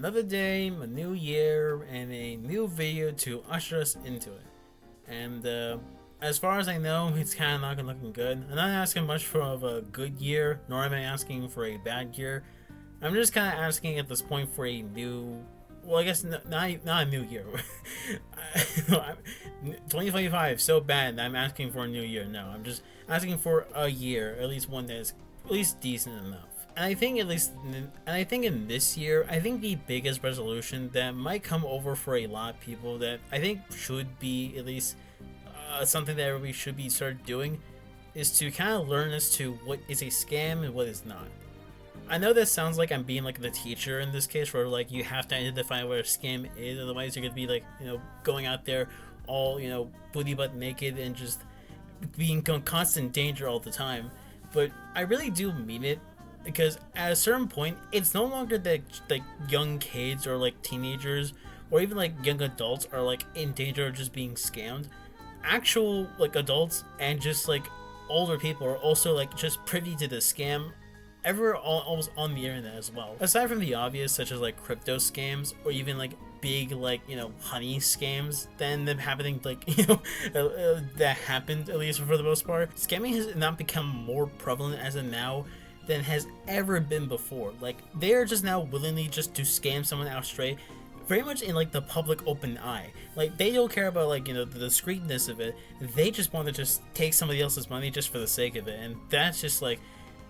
Another day, a new year, and a new video to usher us into it. And as far as I know, it's kind of not looking good. I'm not asking much for of a good year, nor am I asking for a bad year. I'm just kind of asking at this point for a new, well, I guess not a new year. 2025 so bad that I'm asking for a new year. No, I'm just asking for a year, at least one that is at least decent enough. And I think in this year, I think the biggest resolution that might come over for a lot of people that I think should be at least something that everybody should be start doing is to kind of learn as to what is a scam and what is not. I know that sounds like I'm being like the teacher in this case, where like you have to identify what a scam is, otherwise you're gonna be like, going out there all, booty butt naked and just being in constant danger all the time. But I really do mean it, because at a certain point, it's no longer that like young kids or like teenagers or even like young adults are like in danger of just being scammed. Actual like adults and just like older people are also like just privy to the scam almost on the internet as well. Aside from the obvious, such as like crypto scams or even like big like honey scams then them happening like that happened, at least for the most part, scamming has not become more prevalent as of now than has ever been before. Like they are just now willingly just to scam someone out straight, very much in like the public open eye. Like they don't care about like the discreetness of it. They just want to just take somebody else's money just for the sake of it, and that's just like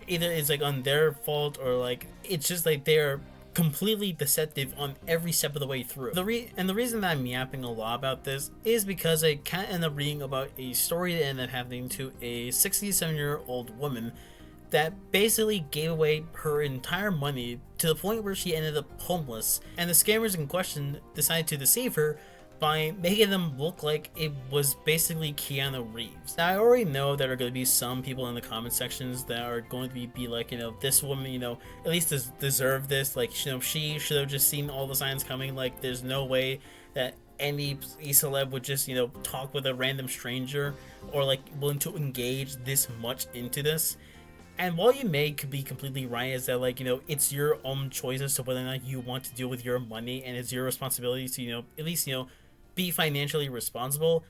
either it's like on their fault or like it's just like they're completely deceptive on every step of the way through. The reason that I'm yapping a lot about this is because I kind of end up reading about a story that ended up happening to a 67-year-old woman that basically gave away her entire money to the point where she ended up homeless, and the scammers in question decided to deceive her by making them look like it was basically Keanu Reeves. Now I already know there are going to be some people in the comment sections that are going to be like, this woman, at least deserve this, like, she should have just seen all the signs coming, like there's no way that any celeb would just, talk with a random stranger or like willing to engage this much into this. And while you may be completely right, is that like, it's your own choice as to whether or not you want to deal with your money, and it's your responsibility to, at least, be financially responsible.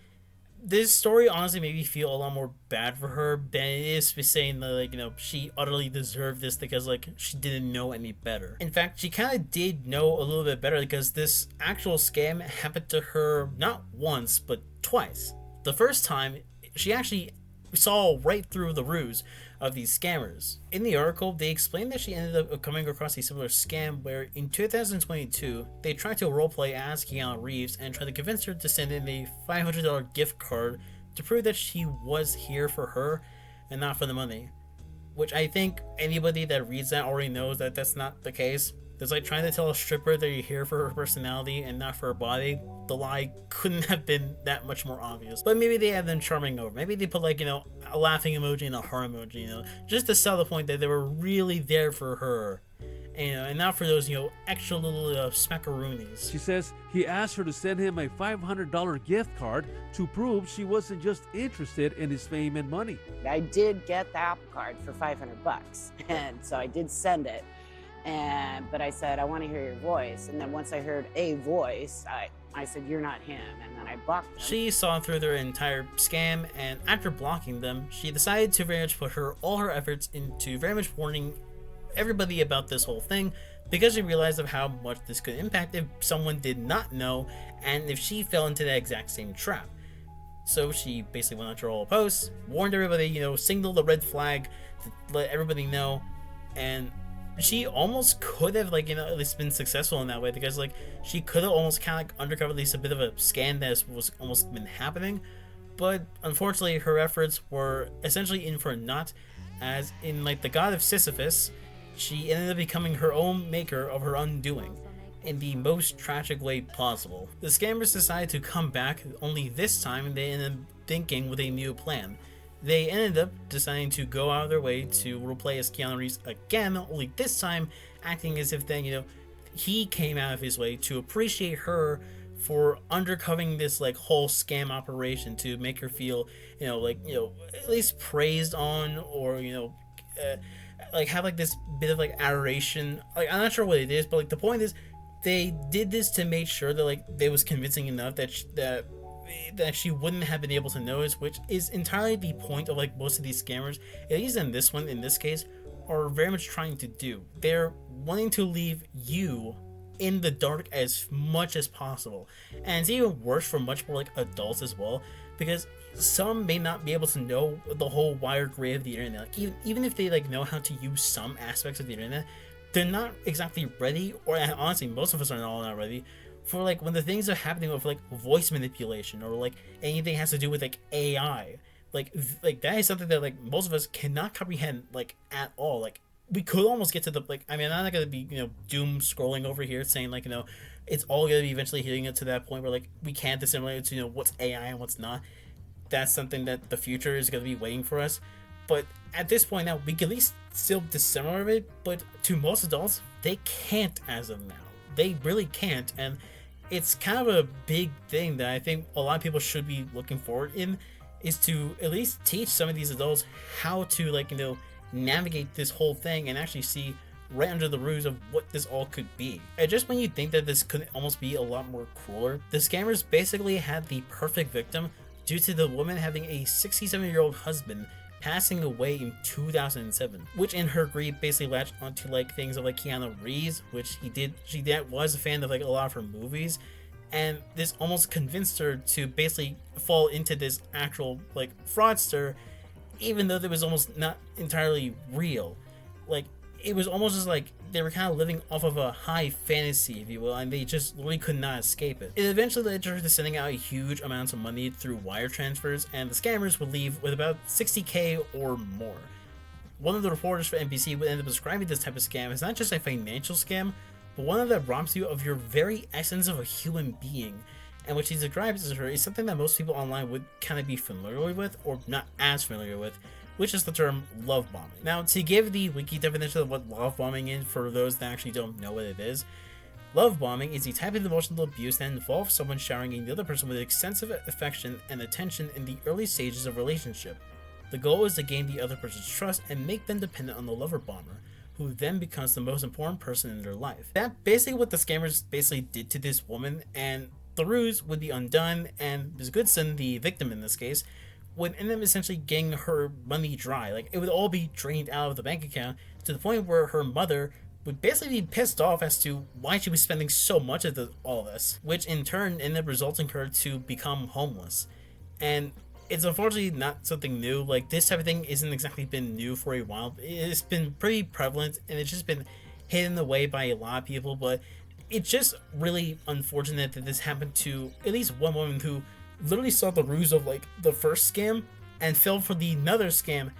This story honestly made me feel a lot more bad for her than it is for saying that like, she utterly deserved this because like she didn't know any better. In fact, she kind of did know a little bit better, because this actual scam happened to her not once, but twice. The first time, she actually saw right through the ruse of these scammers. In the article, they explained that she ended up coming across a similar scam where in 2022, they tried to roleplay as Keanu Reeves and tried to convince her to send in a $500 gift card to prove that she was here for her and not for the money. Which I think anybody that reads that already knows that that's not the case. It's like trying to tell a stripper that you're here for her personality and not for her body. The lie couldn't have been that much more obvious. But maybe they had them charming over. Maybe they put like, a laughing emoji and a heart emoji, just to sell the point that they were really there for her. And not for those, extra little smackaroonies. She says he asked her to send him a $500 gift card to prove she wasn't just interested in his fame and money. I did get the Apple card for $500, and so I did send it. But I said, I want to hear your voice. And then once I heard a voice, I said, you're not him. And then I blocked them. She saw through their entire scam, and after blocking them, she decided to very much put all her efforts into very much warning everybody about this whole thing, because she realized of how much this could impact if someone did not know and if she fell into that exact same trap. So she basically went out to all posts, warned everybody, signaled the red flag to let everybody know, and she almost could have at least been successful in that way, because like she could have almost kind of uncovered at least a bit of a scam that was almost been happening. But unfortunately, her efforts were essentially in for naught, as in like the god of Sisyphus, she ended up becoming her own maker of her undoing in the most tragic way possible. The scammers decided to come back, only this time they ended up thinking with a new plan. They ended up deciding to go out of their way to roleplay as Keanu Reeves again, only this time acting as if then, he came out of his way to appreciate her for undercovering this like whole scam operation, to make her feel, at least praised on, or, like have like this bit of like adoration. Like I'm not sure what it is, but like the point is, they did this to make sure that like they was convincing enough that that she wouldn't have been able to notice, which is entirely the point of like most of these scammers, at least in this case, are very much trying to do. They're wanting to leave you in the dark as much as possible. And it's even worse for much more like adults as well, because some may not be able to know the whole wide array of the internet. Like even if they like know how to use some aspects of the internet, they're not exactly ready, or honestly most of us are not ready for like when the things are happening with like voice manipulation, or like anything has to do with like AI. Like that is something that like most of us cannot comprehend like at all. Like we could almost get to the like, I mean, I'm not gonna be doom scrolling over here saying like it's all gonna be eventually hitting it to that point where like we can't disseminate to what's AI and what's not. That's something that the future is gonna be waiting for us. But at this point now, we can at least still disseminate it, but to most adults, they can't as of now. They really can't, and it's kind of a big thing that I think a lot of people should be looking forward in, is to at least teach some of these adults how to like navigate this whole thing and actually see right under the ruse of what this all could be. And just when you think that this could almost be a lot more crueler, the scammers basically had the perfect victim due to the woman having a 67-year-old husband passing away in 2007, which in her grief basically latched onto like things of like Keanu Reeves, which she was a fan of like a lot of her movies, and this almost convinced her to basically fall into this actual like fraudster, even though it was almost not entirely real. Like it was almost just like they were kind of living off of a high fantasy, if you will, and they just really could not escape it. It eventually led to her sending out huge amounts of money through wire transfers, and the scammers would leave with about $60K or more. One of the reporters for NBC would end up describing this type of scam as not just a financial scam, but one that robs you of your very essence of a human being. And what she describes as her is something that most people online would kind of be familiar with, or not as familiar with, which is the term love bombing. Now, to give the wiki definition of what love bombing is for those that actually don't know what it is, love bombing is the type of emotional abuse that involves someone showering the other person with extensive affection and attention in the early stages of a relationship. The goal is to gain the other person's trust and make them dependent on the lover bomber, who then becomes the most important person in their life. That's basically what the scammers basically did to this woman, and the ruse would be undone, and Ms. Goodson, the victim in this case, would end up essentially getting her money dry. Like it would all be drained out of the bank account to the point where her mother would basically be pissed off as to why she was spending so much of all this, which in turn ended up resulting her to become homeless. And it's unfortunately not something new. Like this type of thing isn't exactly been new for a while. It's been pretty prevalent, and it's just been hidden away by a lot of people. But it's just really unfortunate that this happened to at least one woman who literally saw the ruse of like the first scam and fell for the another scam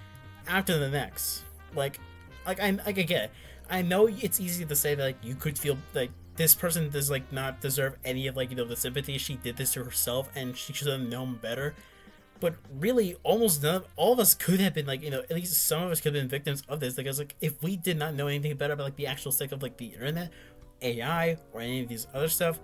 after the next. Like I get it. I know it's easy to say that like you could feel like this person does like not deserve any of like the sympathy. She did this to herself and she should have known better. But really, almost all of us could have been like at least some of us could have been victims of this, because like if we did not know anything better about like the actual sake of like the internet, AI, or any of these other stuff,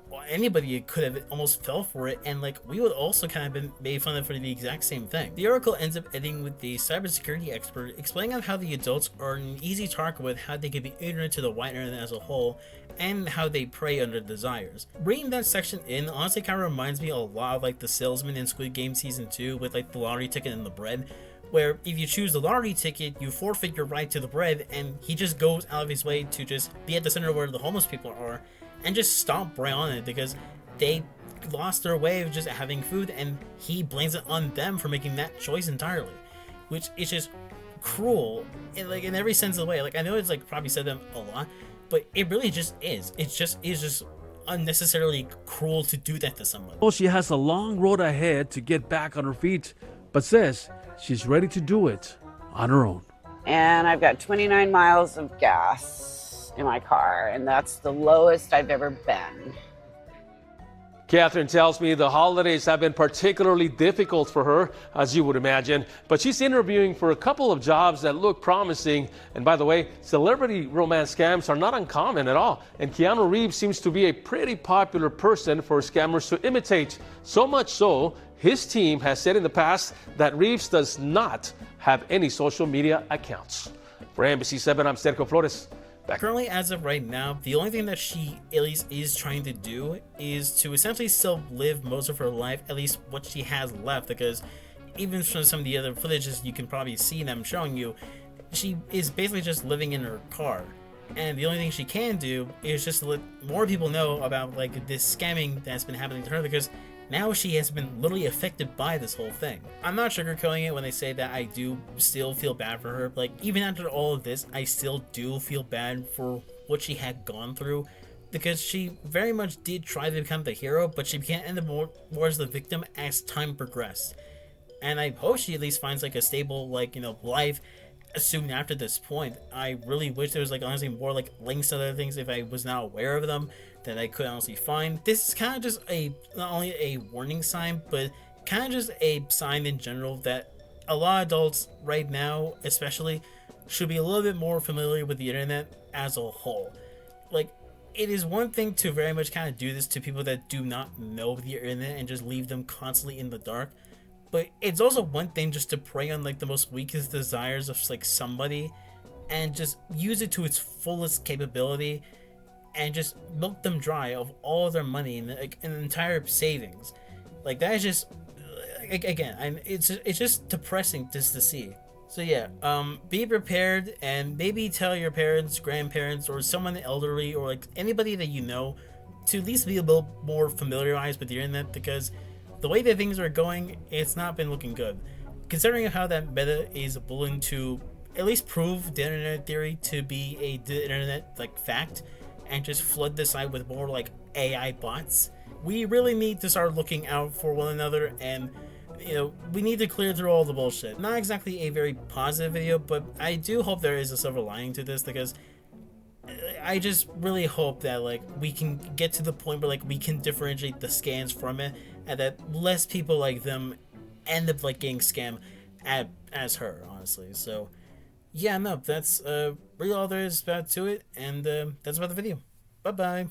well, anybody could have almost fell for it, and like we would also kind of been made fun of for the exact same thing. The article ends up ending with the cybersecurity expert explaining on how the adults are an easy target with how they can be ignorant to the white internet as a whole, and how they prey under desires. Reading that section in honestly kind of reminds me a lot of like the salesman in Squid Game season 2 with like the lottery ticket and the bread, where if you choose the lottery ticket, you forfeit your right to the bread, and he just goes out of his way to just be at the center where the homeless people are and just stomp right on it because they lost their way of just having food, and he blames it on them for making that choice entirely, which is just cruel in like in every sense of the way. Like I know it's like probably said them a lot, but it really just is. It's just unnecessarily cruel to do that to someone. Well, she has a long road ahead to get back on her feet, but says she's ready to do it on her own. And I've got 29 miles of gas in my car, and that's the lowest I've ever been. Catherine tells me the holidays have been particularly difficult for her, as you would imagine, but she's interviewing for a couple of jobs that look promising. And by the way, celebrity romance scams are not uncommon at all, and Keanu Reeves seems to be a pretty popular person for scammers to imitate. So much so, his team has said in the past that Reeves does not have any social media accounts. For NBC7, I'm Sergio Flores. Currently, as of right now, the only thing that she at least is trying to do is to essentially still live most of her life, at least what she has left, because even from some of the other footages you can probably see them showing you, she is basically just living in her car. And the only thing she can do is just to let more people know about like this scamming that's been happening to her, because now she has been literally affected by this whole thing. I'm not sugarcoating it when I say that I do still feel bad for her. Like, even after all of this, I still do feel bad for what she had gone through, because she very much did try to become the hero, but she began to end up more as the victim as time progressed. And I hope she at least finds like a stable, like, you know, life soon after this point. I really wish there was like honestly more like links to other things if I was not aware of them that I could honestly find. This is kind of just a not only a warning sign, but kind of just a sign in general that a lot of adults right now especially should be a little bit more familiar with the internet as a whole. Like, it is one thing to very much kind of do this to people that do not know the internet and just leave them constantly in the dark, but it's also one thing just to prey on like the most weakest desires of like somebody and just use it to its fullest capability and just milk them dry of all of their money and like an entire savings. Like, that is just again, it's just depressing just to see. So yeah, be prepared, and maybe tell your parents, grandparents, or someone elderly, or like anybody that you know, to at least be a little more familiarized with the internet, because the way that things are going, it's not been looking good. Considering how that meta is willing to at least prove the internet theory to be the internet like fact, and just flood the site with more like AI bots, we really need to start looking out for one another, and you know, we need to clear through all the bullshit. Not exactly a very positive video, but I do hope there is a silver lining to this, because I just really hope that like we can get to the point where like we can differentiate the scams from it, and that less people like them end up like getting scammed as her, honestly. So yeah, no, that's really all there is about to it, and that's about the video. Bye bye.